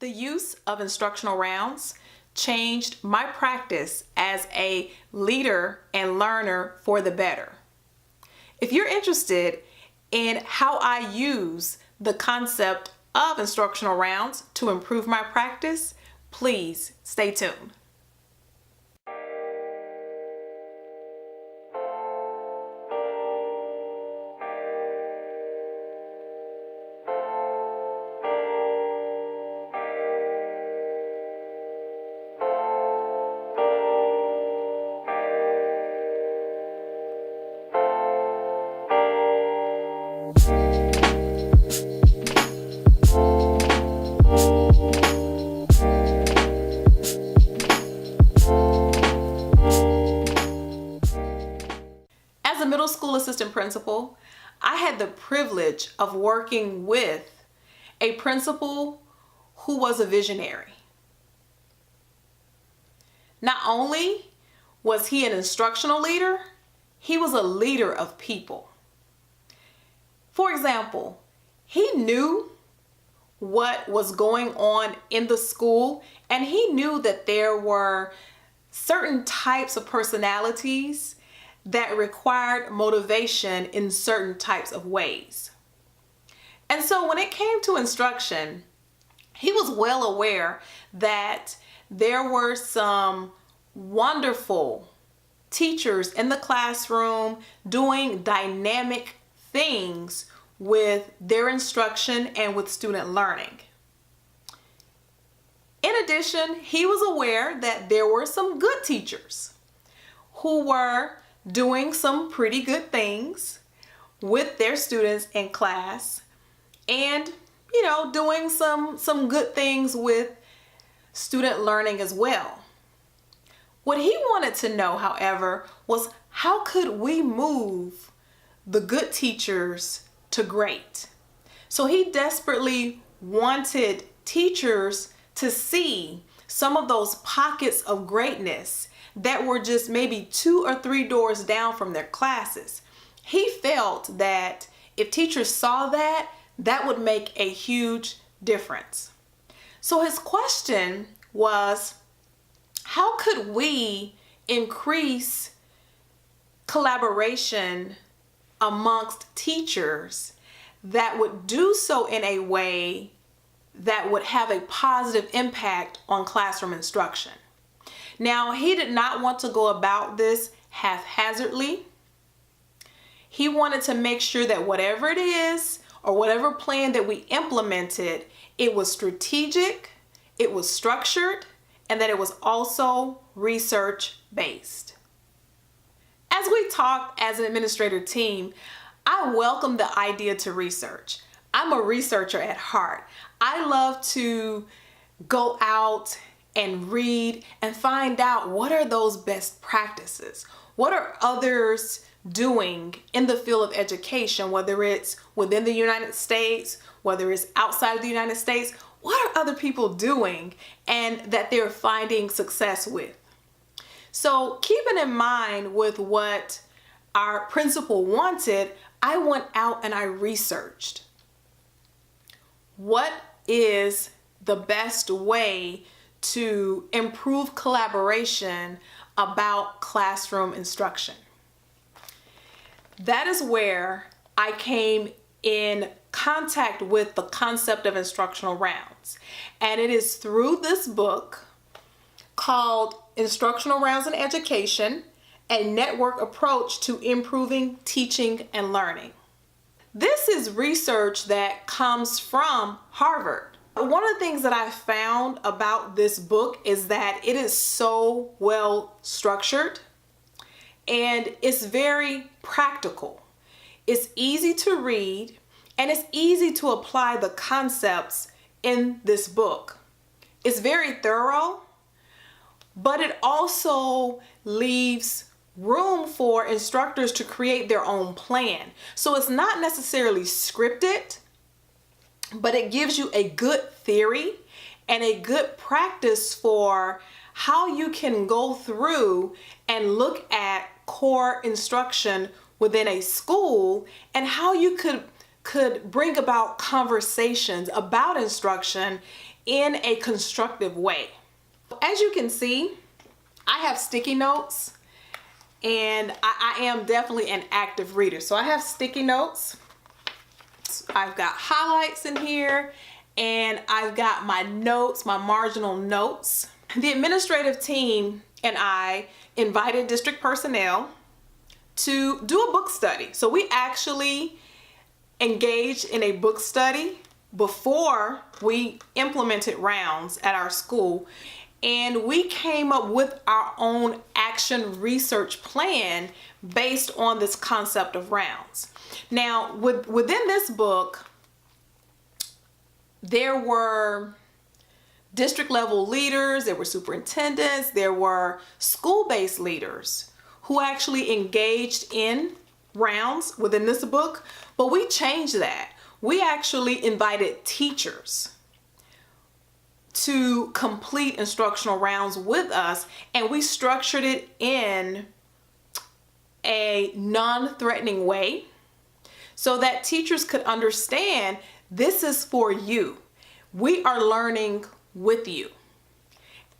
The use of instructional rounds changed my practice as a leader and learner for the better. If you're interested in how I use the concept of instructional rounds to improve my practice, please stay tuned. As a middle school assistant principal, I had the privilege of working with a principal who was a visionary. Not only was he an instructional leader, he was a leader of people. For example, he knew what was going on in the school, and he knew that there were certain types of personalities that required motivation in certain types of ways. And so when it came to instruction, he was well aware that there were some wonderful teachers in the classroom doing dynamic things with their instruction and with student learning. In addition, he was aware that there were some good teachers who were doing some pretty good things with their students in class and, doing some good things with student learning as well. What he wanted to know, however, was how could we move the good teachers to great? So he desperately wanted teachers to see some of those pockets of greatness that were just maybe 2 or 3 doors down from their classes. He felt that if teachers saw that, that would make a huge difference. So his question was, how could we increase collaboration amongst teachers that would do so in a way that would have a positive impact on classroom instruction? Now, he did not want to go about this haphazardly. He wanted to make sure that whatever it is or whatever plan that we implemented, it was strategic, it was structured, and that it was also research-based. As we talked as an administrator team, I welcome the idea to research. I'm a researcher at heart. I love to go out and read and find out what are those best practices. What are others doing in the field of education, whether it's within the United States, whether it's outside of the United States, what are other people doing and that they're finding success with? So keeping in mind with what our principal wanted, I went out and I researched. What is the best way to improve collaboration about classroom instruction? That is where I came in contact with the concept of instructional rounds. And it is through this book called Instructional Rounds in Education, a network approach to improving teaching and learning. This is research that comes from Harvard. One of the things that I found about this book is that it is so well structured and it's very practical. It's easy to read and it's easy to apply the concepts in this book. It's very thorough, but it also leaves room for instructors to create their own plan. So it's not necessarily scripted, but it gives you a good theory and a good practice for how you can go through and look at core instruction within a school and how you could could bring about conversations about instruction in a constructive way. As you can see, I have sticky notes, and I am definitely an active reader. So I have sticky notes. I've got highlights in here, and I've got my notes, my marginal notes. The administrative team and I invited district personnel to do a book study. So we actually engaged in a book study before we implemented rounds at our school, and we came up with our own action research plan based on this concept of rounds. Now, within this book, there were district level leaders, there were superintendents, there were school-based leaders who actually engaged in rounds within this book, but we changed that. We actually invited teachers to complete instructional rounds with us, and we structured it in a non-threatening way so that teachers could understand this is for you. We are learning with you.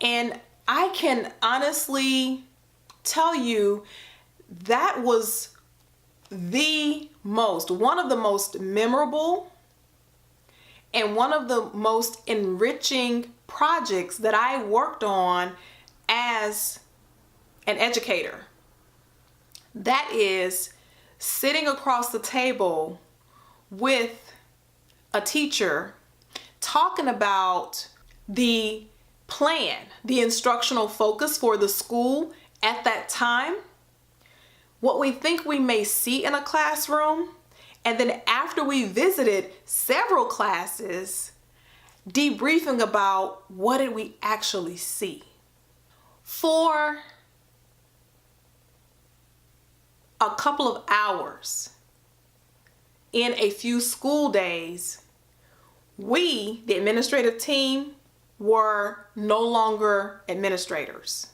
And I can honestly tell you that was one of the most memorable and one of the most enriching projects that I worked on as an educator. That is sitting across the table with a teacher talking about the plan, the instructional focus for the school at that time, what we think we may see in a classroom, and then after we visited several classes, debriefing about what did we actually see. For a couple of hours in a few school days, we, the administrative team, were no longer administrators,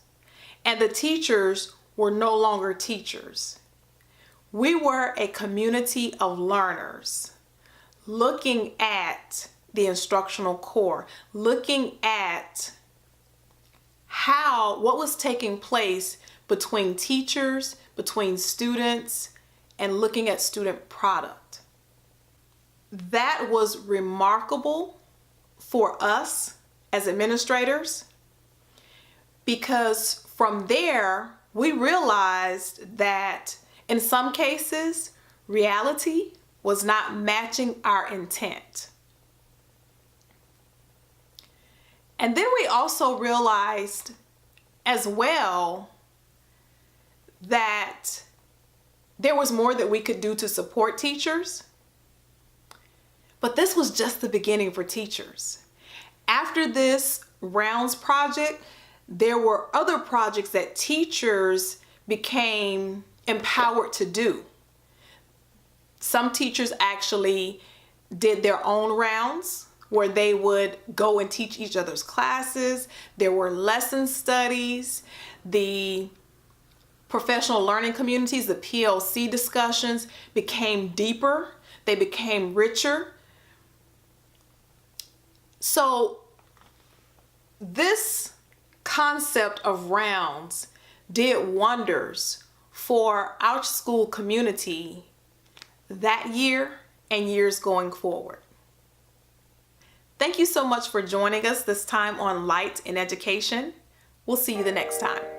and the teachers were no longer teachers. We were a community of learners looking at the instructional core, looking at what was taking place between teachers, between students, and looking at student product. That was remarkable for us as administrators, because from there we realized that in some cases reality was not matching our intent. And then we also realized as well that there was more that we could do to support teachers. But this was just the beginning for teachers. After this rounds project, there were other projects that teachers became empowered to do. Some teachers actually did their own rounds where they would go and teach each other's classes. There were lesson studies. The professional learning communities, the PLC discussions, became deeper. They became richer. So this concept of rounds did wonders for our school community that year and years going forward. Thank you so much for joining us this time on Light in Education. We'll see you the next time.